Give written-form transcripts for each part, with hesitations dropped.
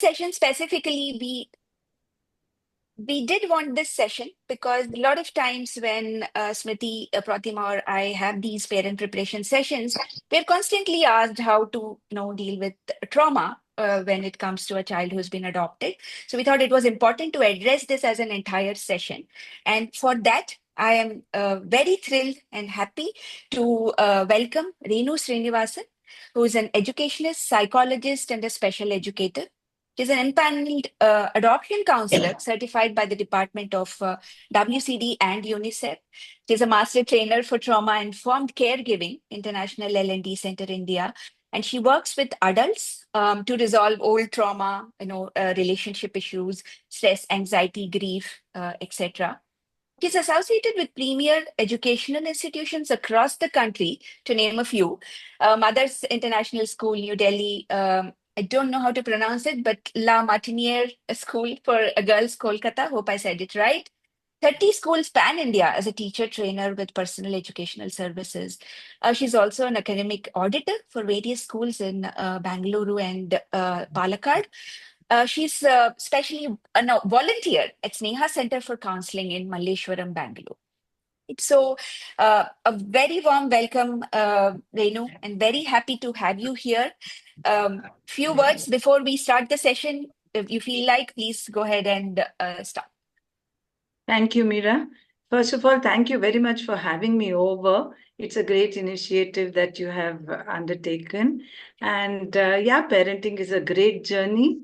session specifically, we did want this session because a lot of times when Smriti, Pratima, or I have these parent preparation sessions, we're constantly asked how to deal with trauma when it comes to a child who's been adopted. So we thought it was important to address this as an entire session. And for that, I am very thrilled and happy to welcome Renu Srinivasan, who is an educationist, psychologist, and a special educator. She's an empanelled adoption counselor certified by the Department of WCD and UNICEF. She's a master trainer for trauma-informed caregiving, International L&D Center India, and she works with adults to resolve old trauma, relationship issues, stress, anxiety, grief, etc. She's associated with premier educational institutions across the country, to name a few. Mothers International School, New Delhi. I don't know how to pronounce it, but La Martiniere School for Girls, Kolkata. Hope I said it right. 30 schools pan India as a teacher trainer with personal educational services. She's also an academic auditor for various schools in Bangalore and Palakkad. She's specially no, volunteer at Sneha Center for Counseling in Malleshwaram, Bangalore. So, a very warm welcome, Renu, and very happy to have you here. Few words before we start the session. If you feel like, please go ahead and start. Thank you, Meera. First of all, thank you very much for having me over. It's a great initiative that you have undertaken. And yeah, parenting is a great journey.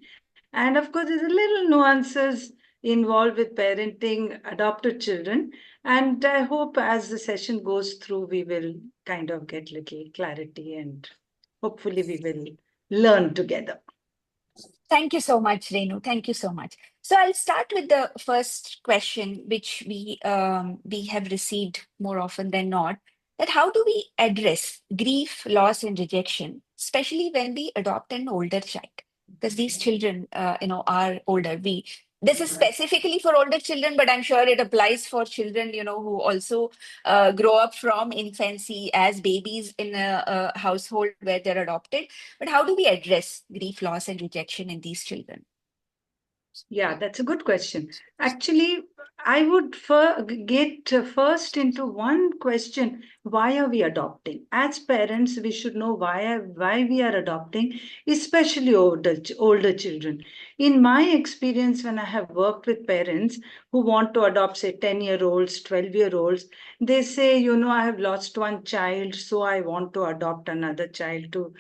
And of course, there's a little nuances involved with parenting adopted children. And I hope as the session goes through, we will kind of get little clarity and hopefully we will learn together. Thank you so much, Renu. Thank you so much. So I'll start with the first question, which we have received more often than not. That how do we address grief, loss, and rejection, especially when we adopt an older child? Because these children, are older. This is specifically for older children, but I'm sure it applies for children, who also grow up from infancy as babies in a household where they're adopted. But how do we address grief, loss, and rejection in these children? Yeah, that's a good question. Actually, I would get first into one question: why are we adopting? As parents, we should know why we are adopting, especially older children. In my experience, when I have worked with parents who want to adopt, say, 10-year-olds, 12-year-olds, they say, I have lost one child, so I want to adopt another child to,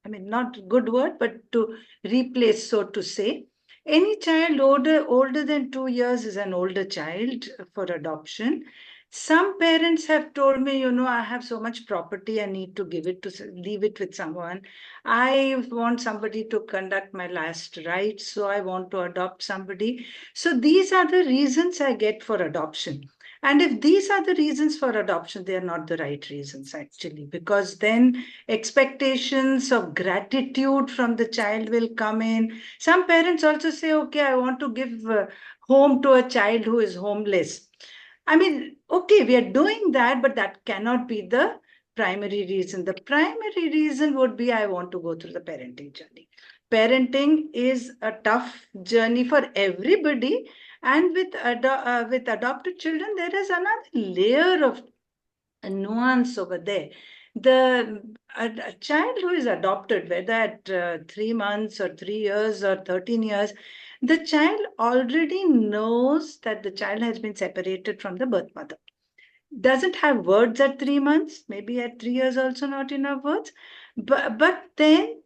not good word, but to replace, so to say. Any child older than 2 years is an older child for adoption. Some parents have told me, I have so much property, I need to leave it with someone. I want somebody to conduct my last rites, so I want to adopt somebody. So these are the reasons I get for adoption. And if these are the reasons for adoption, they are not the right reasons, actually, because then expectations of gratitude from the child will come in. Some parents also say, okay, I want to give home to a child who is homeless. I mean, okay, we are doing that, but that cannot be the primary reason. The primary reason would be I want to go through the parenting journey. Parenting is a tough journey for everybody. And with adopted children, there is another layer of nuance over there. A child who is adopted, whether at 3 months or 3 years or 13 years, the child already knows that the child has been separated from the birth mother. Doesn't have words at 3 months, maybe at 3 years also not enough words, but then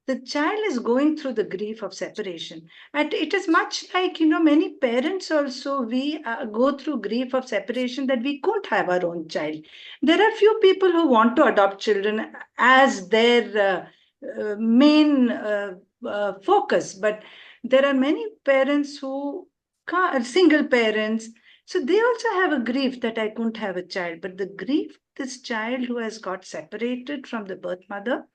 the child is going through the grief of separation. And it is much like, many parents also, we go through grief of separation that we couldn't have our own child. There are few people who want to adopt children as their main focus, but there are many parents who are single parents. So they also have a grief that I couldn't have a child. But the grief, this child who has got separated from the birth mother,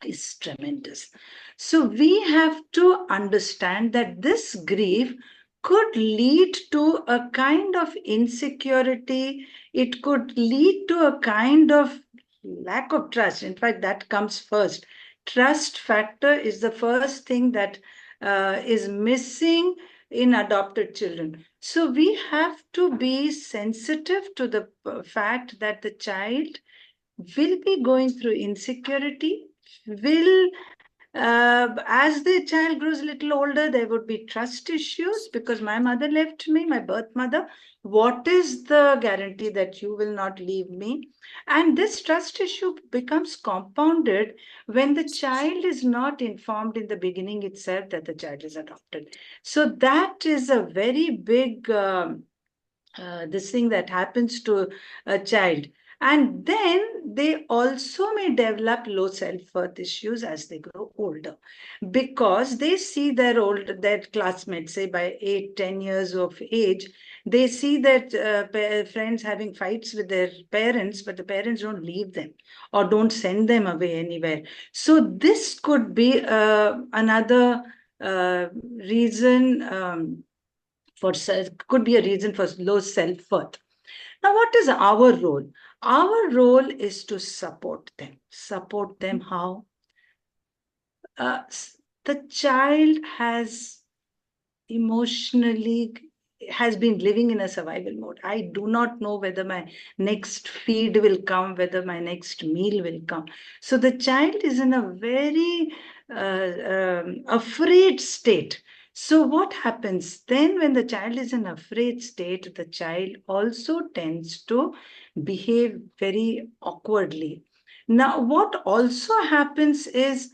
is tremendous. So we have to understand that this grief could lead to a kind of insecurity. It could lead to a kind of lack of trust. In fact, that comes first. trust factor is the first thing that is missing in adopted children. So we have to be sensitive to the fact that the child will be going through insecurity, will as the child grows a little older, there would be trust issues because my mother left me, my birth mother. What is the guarantee that you will not leave me? And this trust issue becomes compounded when the child is not informed in the beginning itself that the child is adopted. So that is a very big this thing that happens to a child. And then they also may develop low self-worth issues as they grow older because they see their classmates, say by 8, 10 years of age, they see that friends having fights with their parents, but the parents don't leave them or don't send them away anywhere. So this could be another reason could be a reason for low self-worth. Now, what is our role? Our role is to support them. Support them how? The child emotionally has been living in a survival mode. I do not know whether my next feed will come, whether my next meal will come. So the child is in a very afraid state. So what happens then when the child is in afraid state, the child also tends to behave very awkwardly. Now, what also happens is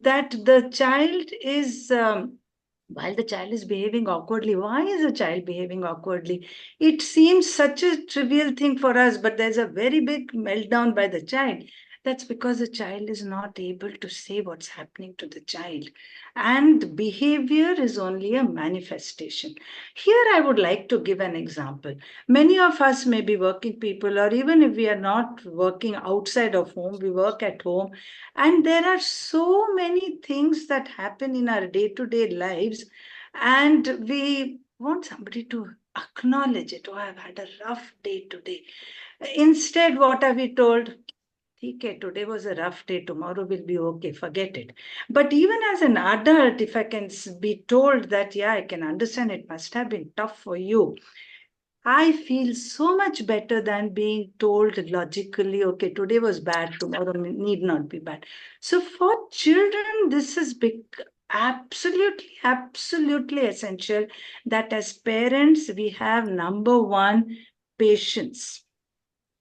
that the child is while the child is behaving awkwardly. Why is a child behaving awkwardly? It seems such a trivial thing for us, but there's a very big meltdown by the child. That's because the child is not able to say what's happening to the child. And behavior is only a manifestation. Here, I would like to give an example. Many of us may be working people, or even if we are not working outside of home, we work at home. And there are so many things that happen in our day-to-day lives, and we want somebody to acknowledge it. Oh, I've had a rough day today. Instead, what are we told? Okay, today was a rough day, tomorrow will be okay, forget it. But even as an adult, if I can be told that, yeah, I can understand it must have been tough for you, I feel so much better than being told logically, okay, today was bad, tomorrow need not be bad. So for children, this is big, absolutely, absolutely essential that as parents, we have number one, patience.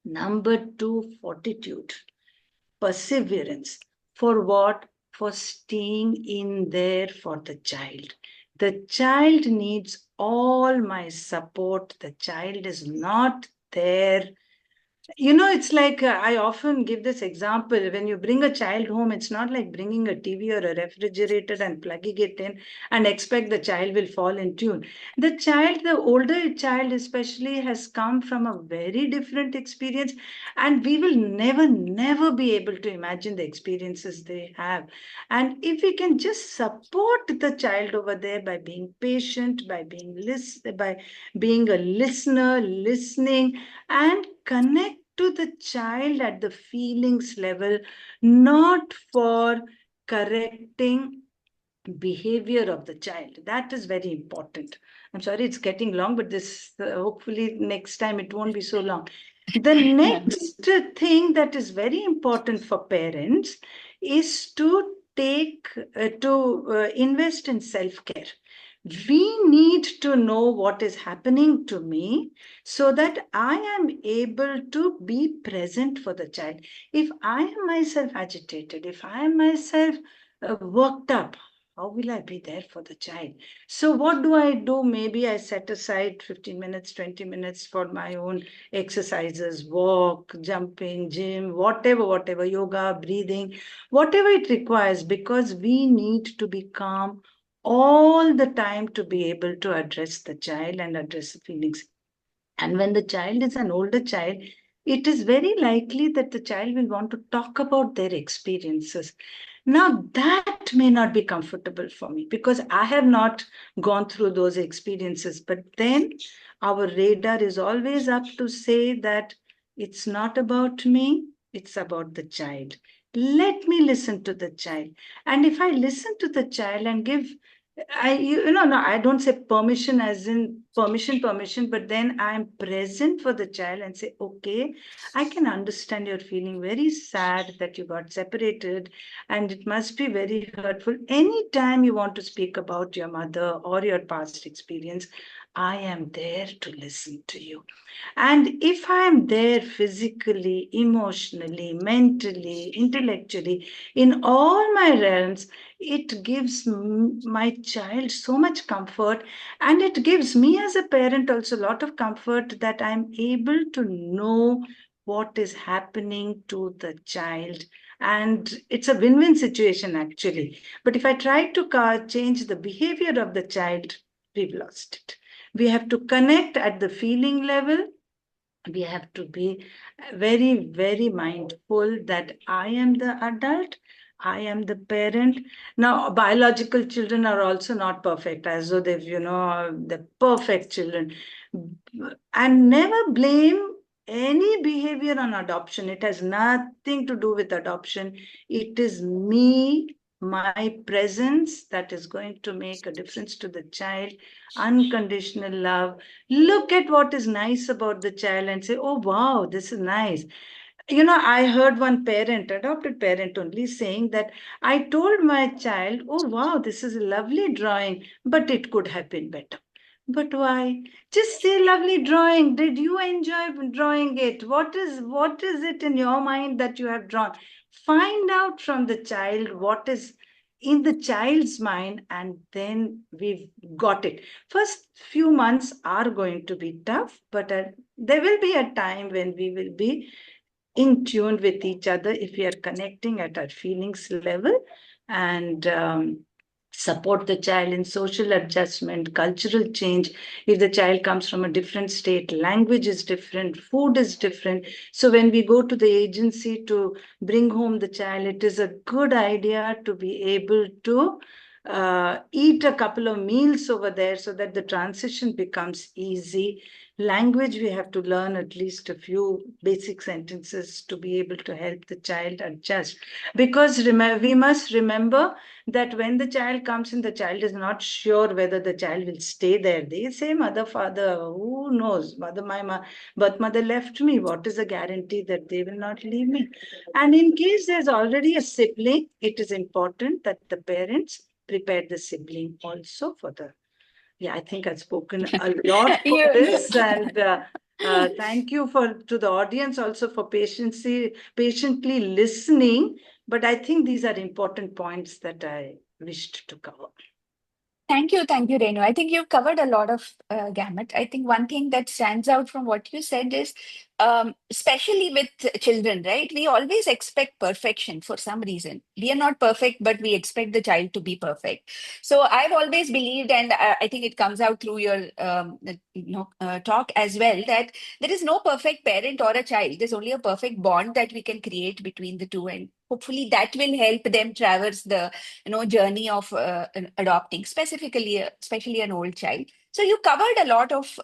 Number two, fortitude, perseverance. For what? For staying in there for the child. The child needs all my support. The child is not there. It's like I often give this example. When you bring a child home, it's not like bringing a TV or a refrigerator and plugging it in and expect the child will fall in tune. The older child especially, has come from a very different experience, and we will never, never be able to imagine the experiences they have. And if we can just support the child over there by being patient, by being a listener, listening, and connect to the child at the feelings level, not for correcting behavior of the child. That is very important. I'm sorry it's getting long, but this hopefully next time it won't be so long. The next thing that is very important for parents is to invest in self-care. We need to know what is happening to me so that I am able to be present for the child. If I am myself agitated, if I am myself worked up, how will I be there for the child? So what do I do? Maybe I set aside 15 minutes, 20 minutes for my own exercises, walk, jumping, gym, whatever, yoga, breathing, whatever it requires, because we need to be calm all the time to be able to address the child and address the feelings. And when the child is an older child, it is very likely that the child will want to talk about their experiences. Now, that may not be comfortable for me because I have not gone through those experiences. But then our radar is always up to say that it's not about me, it's about the child. Let me listen to the child. And if I listen to the child and give, no, I don't say permission as in permission, but then I'm present for the child and say, okay, I can understand you're feeling very sad that you got separated, and it must be very hurtful. Anytime you want to speak about your mother or your past experience, I am there to listen to you. And if I am there physically, emotionally, mentally, intellectually, in all my realms, it gives my child so much comfort. And it gives me as a parent also a lot of comfort that I'm able to know what is happening to the child. And it's a win-win situation, actually. But if I try to change the behavior of the child, we've lost it. We have to connect at the feeling level. We have to be very, very mindful that I am the adult, I am the parent. Now, biological children are also not perfect, as though they've, the perfect children. And never blame any behavior on adoption. It has nothing to do with adoption. It is me, my presence, that is going to make a difference to the child. Unconditional love. Look at what is nice about the child and say, oh, wow, this is nice. I heard one parent, adopted parent only, saying that I told my child, oh, wow, this is a lovely drawing, but it could have been better. But why? Just say lovely drawing. Did you enjoy drawing it? What is it in your mind that you have drawn? Find out from the child what is in the child's mind, and then we've got it. First few months are going to be tough, but there will be a time when we will be in tune with each other if we are connecting at our feelings level, and support the child in social adjustment, cultural change. If the child comes from a different state, language is different, food is different. So when we go to the agency to bring home the child, it is a good idea to be able to eat a couple of meals over there so that the transition becomes easy. Language, we have to learn at least a few basic sentences to be able to help the child adjust. Because we must remember that when the child comes in, the child is not sure whether the child will stay there. They say, mother, father, who knows? My birth mother left me. What is the guarantee that they will not leave me? And in case there's already a sibling, it is important that the parents prepare the sibling also for the. Yeah, I think I've spoken a lot for You, this, and thank you to the audience also for patiently listening. But I think these are important points that I wished to cover. thank you, Renu. I think you've covered a lot of gamut. I think one thing that stands out from what you said is, especially with children, right? We always expect perfection for some reason. We are not perfect, but we expect the child to be perfect. So I've always believed, and I think it comes out through your talk as well, that there is no perfect parent or a child. There's only a perfect bond that we can create between the two, and hopefully that will help them traverse the journey of adopting, especially an old child. So you covered a lot of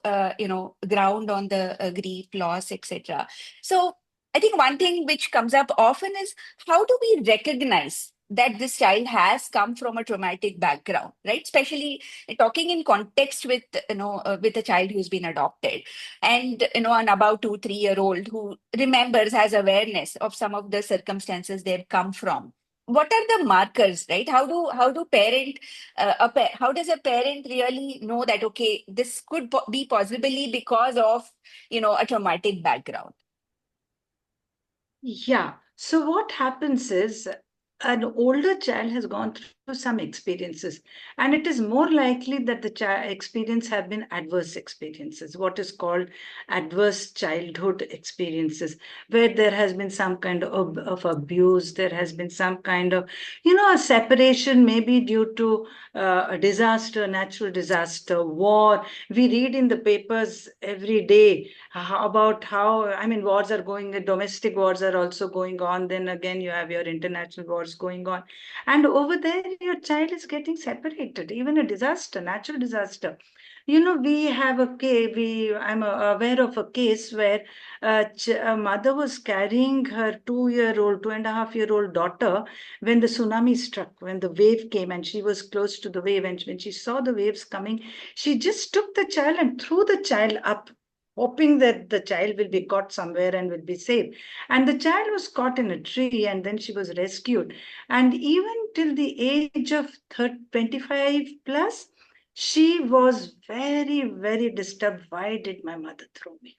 ground on the grief, loss, etc. So I think one thing which comes up often is, how do we recognize that this child has come from a traumatic background, right? Especially talking in context with with a child who's been adopted, and an about 2 3 year old who remembers, has awareness of some of the circumstances they've come from. What are the markers, right? How do parent how does a parent really know that, okay, this could be possibly because of a traumatic background? Yeah. So what happens is an older child has gone through some experiences, and it is more likely that the child experience have been adverse experiences, what is called adverse childhood experiences, where there has been some kind of abuse, there has been some kind of, a separation, maybe due to a disaster, natural disaster, war. We read in the papers every day about how, I mean, wars are going, domestic wars are also going on. Then again, you have your international wars was going on. And over there, your child is getting separated, even a disaster, natural disaster. We have I'm aware of a case where a mother was carrying her 2 and a half year old daughter when the tsunami struck, when the wave came, and she was close to the wave. And when she saw the waves coming, she just took the child and threw the child up, hoping that the child will be caught somewhere and will be safe. And the child was caught in a tree, and then she was rescued. And even till the age of 25 plus, she was very, very disturbed. Why did my mother throw me?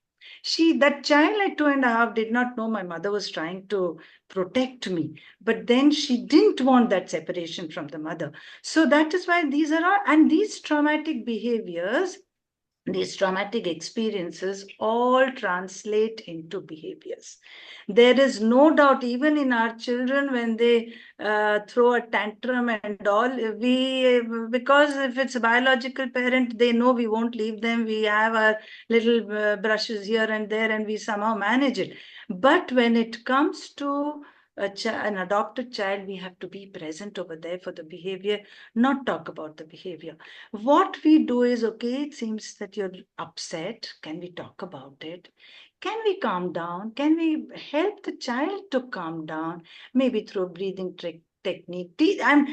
That child at 2 and a half did not know my mother was trying to protect me. But then she didn't want that separation from the mother. So that is why these are all, and these traumatic behaviors, these traumatic experiences all translate into behaviors. There is no doubt, even in our children, when they throw a tantrum and all, because if it's a biological parent, they know we won't leave them. We have our little brushes here and there, and we somehow manage it. But when it comes to an adopted child, we have to be present over there for the behavior, not talk about the behavior. What we do is, okay, it seems that you're upset. Can we talk about it? Can we calm down? Can we help the child to calm down? Maybe through breathing technique. And,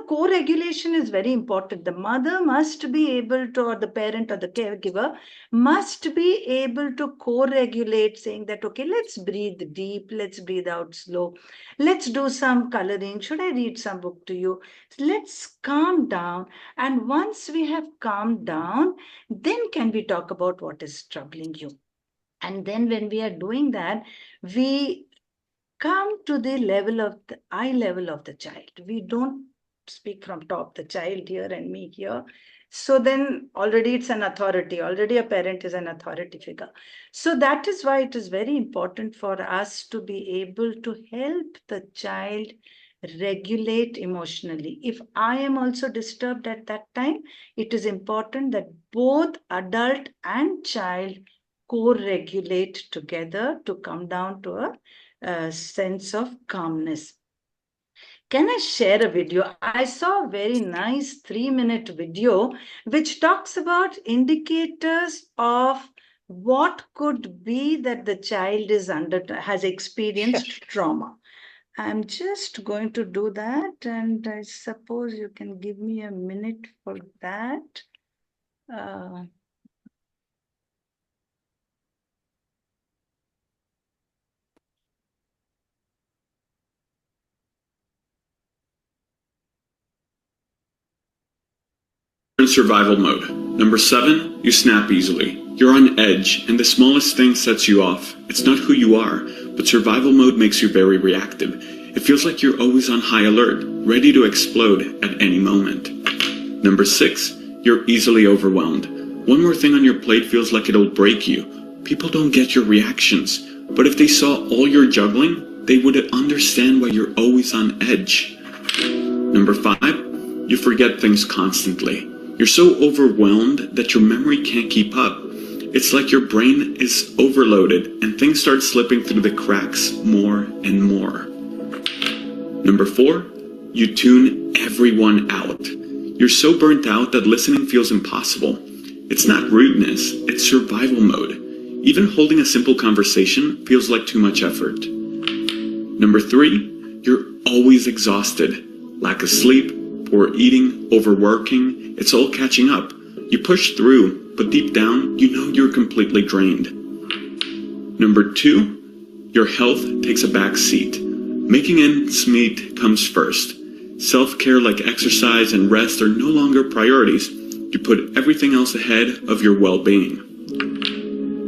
co-regulation is very important. The mother must be able to, or the parent or the caregiver must be able to co-regulate, saying that, okay, let's breathe deep, let's breathe out slow. Let's do some coloring. Should I read some book to you? Let's calm down. And once we have calmed down, then can we talk about what is troubling you? And then when we are doing that, we come to the level of the eye level of the child. We don't speak from top, the child here and me here. So then already it's an authority. Already a parent is an authority figure. So that is why it is very important for us to be able to help the child regulate emotionally. If I am also disturbed at that time, it is important that both adult and child co-regulate together to come down to a sense of calmness. Can I share a video? I saw a very nice 3-minute video which talks about indicators of what could be that the child has experienced trauma. I'm just going to do that, and I suppose you can give me a minute for that. In survival mode. Number 7, you snap easily. You're on edge, and the smallest thing sets you off. It's not who you are, but survival mode makes you very reactive. It feels like you're always on high alert, ready to explode at any moment. Number 6, you're easily overwhelmed. One more thing on your plate feels like it'll break you. People don't get your reactions, but if they saw all you're juggling, they would understand why you're always on edge. Number 5, you forget things constantly. You're so overwhelmed that your memory can't keep up. It's like your brain is overloaded and things start slipping through the cracks more and more. Number 4, you tune everyone out. You're so burnt out that listening feels impossible. It's not rudeness, it's survival mode. Even holding a simple conversation feels like too much effort. Number 3, you're always exhausted. Lack of sleep, poor eating, overworking, it's all catching up. You push through, but deep down, you know you're completely drained. Number 2, your health takes a back seat. Making ends meet comes first. Self-care like exercise and rest are no longer priorities. You put everything else ahead of your well-being.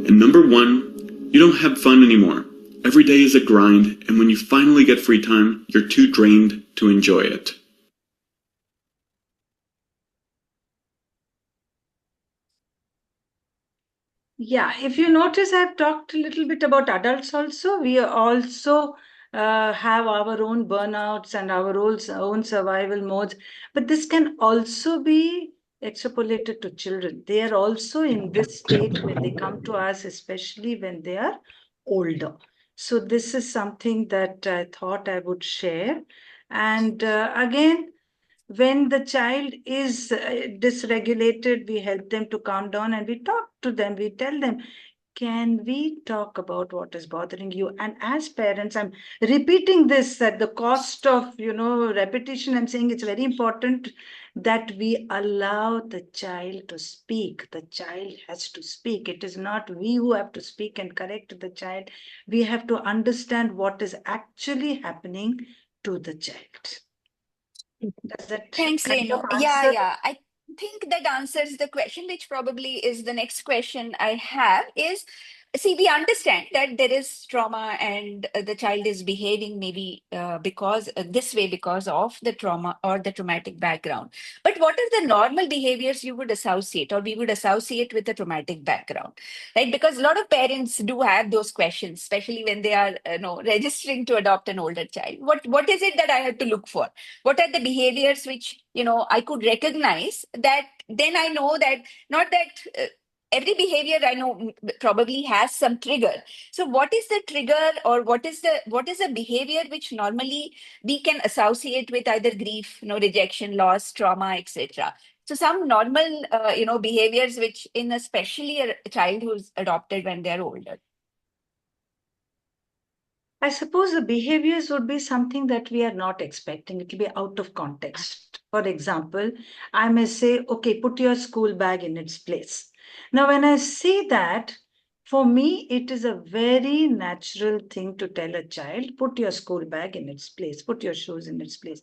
And number 1, you don't have fun anymore. Every day is a grind, and when you finally get free time, you're too drained to enjoy it. Yeah, if you notice, I've talked a little bit about adults also. We also have our own burnouts and our own survival modes, but this can also be extrapolated to children. They are also in this state when they come to us, especially when they are older. So this is something that I thought I would share. And again, when the child is dysregulated, we help them to calm down and we talk to them. We tell them, can we talk about what is bothering you? And as parents, I'm repeating this at the cost of, repetition. I'm saying it's very important that we allow the child to speak. The child has to speak. It is not we who have to speak and correct the child. We have to understand what is actually happening to the child. Does that Thanks, kind of Renu. Yeah, answer? yeah. I think that answers the question, which probably is the next question I have is, see, we understand that there is trauma and the child is behaving maybe because this way because of the trauma or the traumatic background. But what are the normal behaviors you would associate or we would associate with a traumatic background, right? Because a lot of parents do have those questions, especially when they are, registering to adopt an older child. What is it that I have to look for? What are the behaviors which I could recognize, that then I know that not that every behavior I know probably has some trigger. So what is the trigger, or what is the behavior which normally we can associate with either grief, rejection, loss, trauma, etc. So some normal behaviors which in especially a child who's adopted when they're older. I suppose the behaviors would be something that we are not expecting. It will be out of context. For example, I may say, okay, put your school bag in its place. Now, when I say that, for me, it is a very natural thing to tell a child, put your school bag in its place, put your shoes in its place.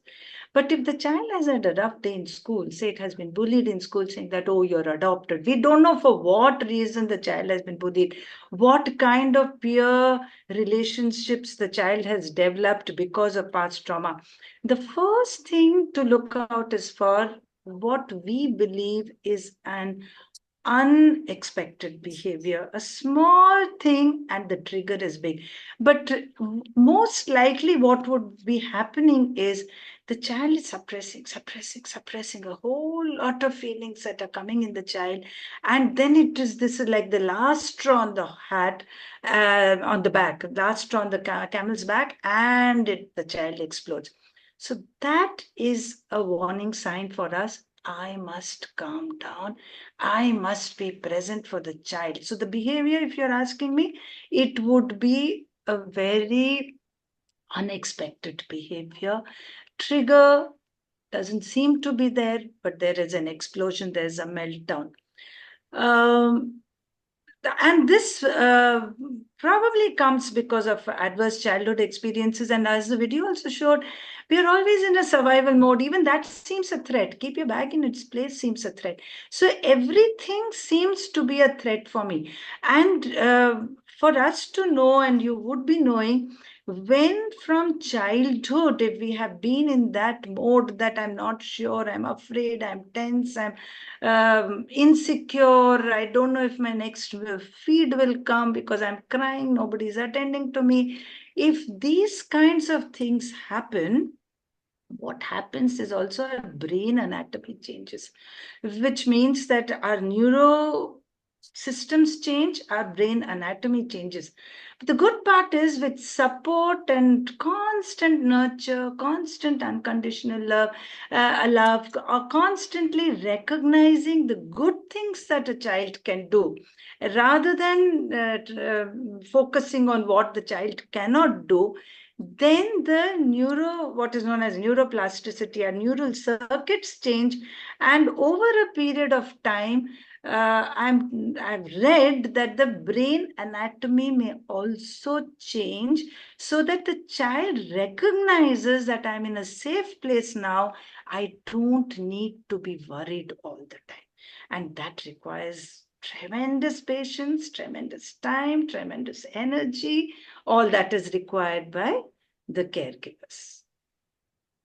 But if the child has had a rough day in school, say it has been bullied in school, saying that, oh, you're adopted. We don't know for what reason the child has been bullied, what kind of peer relationships the child has developed because of past trauma. The first thing to look out is for what we believe is an unexpected behavior, a small thing, and the trigger is big. But most likely, what would be happening is the child is suppressing a whole lot of feelings that are coming in the child. And then this is like the last straw on the hat, on the back, last straw on the camel's back, and the child explodes. So that is a warning sign for us. I must calm down. I must be present for the child. So the behavior, if you're asking me, it would be a very unexpected behavior. Trigger doesn't seem to be there, but there is an explosion, there's a meltdown. And this probably comes because of adverse childhood experiences. And as the video also showed, we are always in a survival mode. Even that seems a threat. Keep your bag in its place seems a threat. So everything seems to be a threat for me. And for us to know, and you would be knowing, when from childhood, if we have been in that mode that I'm not sure, I'm afraid, I'm tense, I'm insecure, I don't know if my next feed will come because I'm crying, nobody's attending to me. If these kinds of things happen, what happens is also our brain anatomy changes, which means that our neuro systems change, our brain anatomy changes. But the good part is, with support and constant nurture, constant unconditional love, or constantly recognizing the good things that a child can do, rather than focusing on what the child cannot do, then the what is known as neuroplasticity, or neural circuits change. And over a period of time, I've read that the brain anatomy may also change, so that the child recognizes that I'm in a safe place now. I don't need to be worried all the time. And that requires tremendous patience, tremendous time, tremendous energy. All that is required by the caregivers.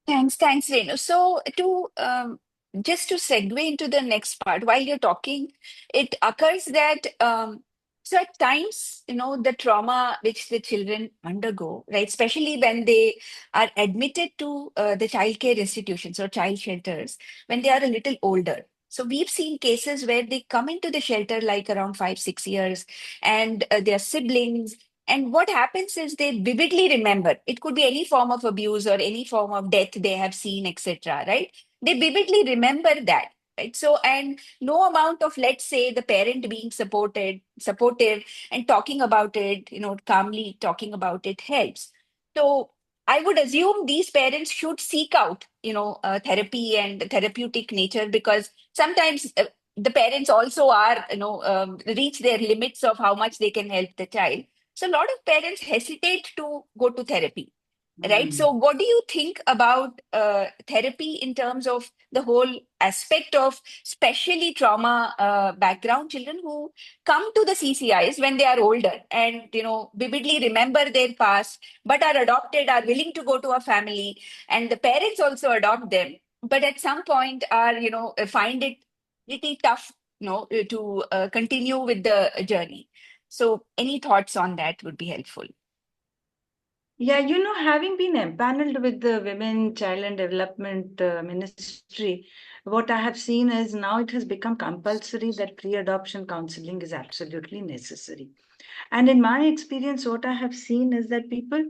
Thanks, Renu. So to just to segue into the next part, while you're talking, it occurs that so at times, the trauma which the children undergo, right, especially when they are admitted to the childcare institutions or child shelters, when they are a little older. So we've seen cases where they come into the shelter like around 5, 6 years, and their siblings And what happens is they vividly remember. It could be any form of abuse or any form of death they have seen, etc. Right? They vividly remember that. Right. So, and no amount of, let's say, the parent being supportive and talking about it, calmly talking about it helps. So, I would assume these parents should seek out, therapy and therapeutic nature, because sometimes the parents also are, reach their limits of how much they can help the child. So a lot of parents hesitate to go to therapy, right? So what do you think about therapy in terms of the whole aspect of especially trauma background children who come to the CCIs when they are older and, vividly remember their past, but are adopted, are willing to go to a family, and the parents also adopt them, but at some point are, find it pretty tough, to continue with the journey. So, any thoughts on that would be helpful. Yeah, having been empaneled with the Women, Child and Development Ministry, what I have seen is now it has become compulsory that pre-adoption counseling is absolutely necessary. And in my experience, what I have seen is that people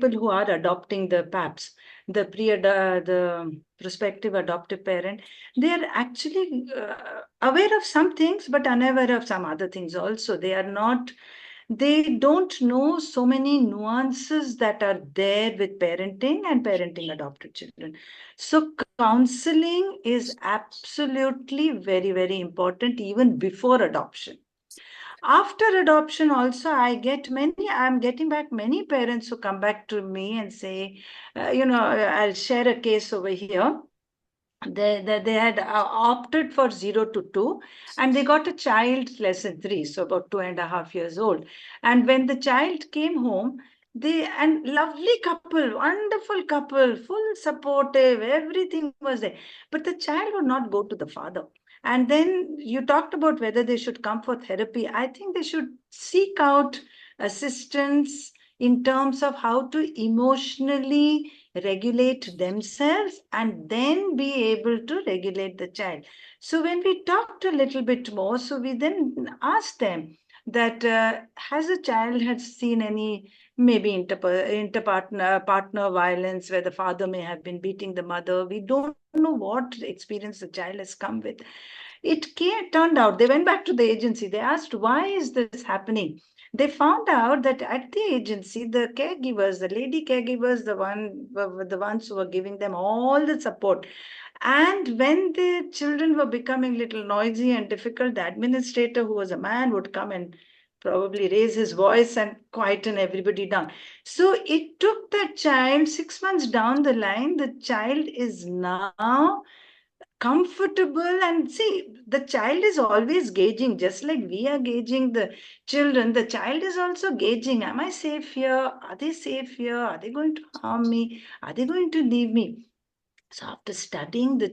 who are adopting the PAPs, the prospective adoptive parent, they are actually aware of some things, but unaware of some other things also. They don't know so many nuances that are there with parenting and parenting adopted children. So counseling is absolutely very, very important even before adoption. After adoption also, I'm getting back many parents who come back to me and say, I'll share a case over here. They had opted for 0 to 2, and they got a child less than 3, so about 2.5 years old. And when the child came home, and lovely couple, wonderful couple, full supportive, everything was there. But the child would not go to the father. And then you talked about whether they should come for therapy. I think they should seek out assistance in terms of how to emotionally regulate themselves and then be able to regulate the child. So when we talked a little bit more, so we then asked them that has a child had seen any maybe partner violence where the father may have been beating the mother. We don't know what experience the child has come with. Turned out, they went back to the agency. They asked, why is this happening? They found out that at the agency, the caregivers, the lady caregivers, the ones who were giving them all the support. And when the children were becoming little noisy and difficult, the administrator, who was a man, would come and probably raise his voice and quieten everybody down. So it took that child 6 months down the line. The child is now comfortable, and see, the child is always gauging, just like we are gauging the children. The child is also gauging, am I safe here? Are they safe here? Are they going to harm me? Are they going to leave me? So after studying the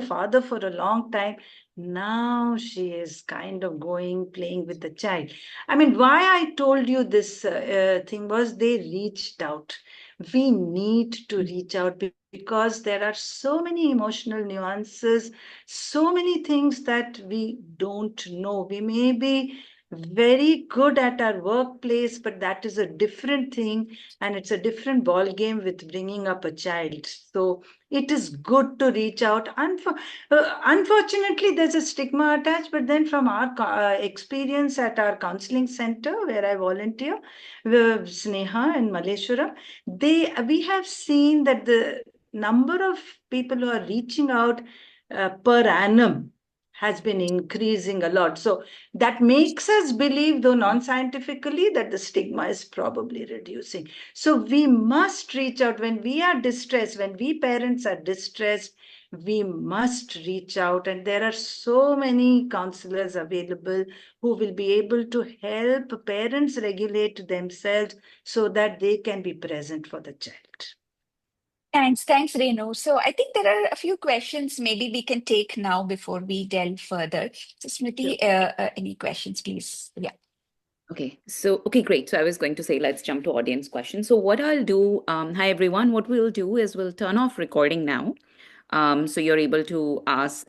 father for a long time, now she is kind of playing with the child. I mean, why I told you this thing was they reached out. We need to reach out because there are so many emotional nuances, so many things that we don't know. We may be very good at our workplace, but that is a different thing, and it's a different ball game with bringing up a child. So it is good to reach out. Unfortunately, there's a stigma attached, but then from our experience at our counseling center where I volunteer, Sneha in Malleshwaram, we have seen that the number of people who are reaching out per annum has been increasing a lot. So that makes us believe, though non-scientifically, that the stigma is probably reducing. So we must reach out when we are distressed, when we parents are distressed, we must reach out. And there are so many counselors available who will be able to help parents regulate themselves so that they can be present for the child. Thanks, Renu. So I think there are a few questions maybe we can take now before we delve further. So Smriti, any questions, please? Yeah. Okay, great. So I was going to say, let's jump to audience questions. So what I'll do, hi everyone, what we'll do is we'll turn off recording now. So you're able to ask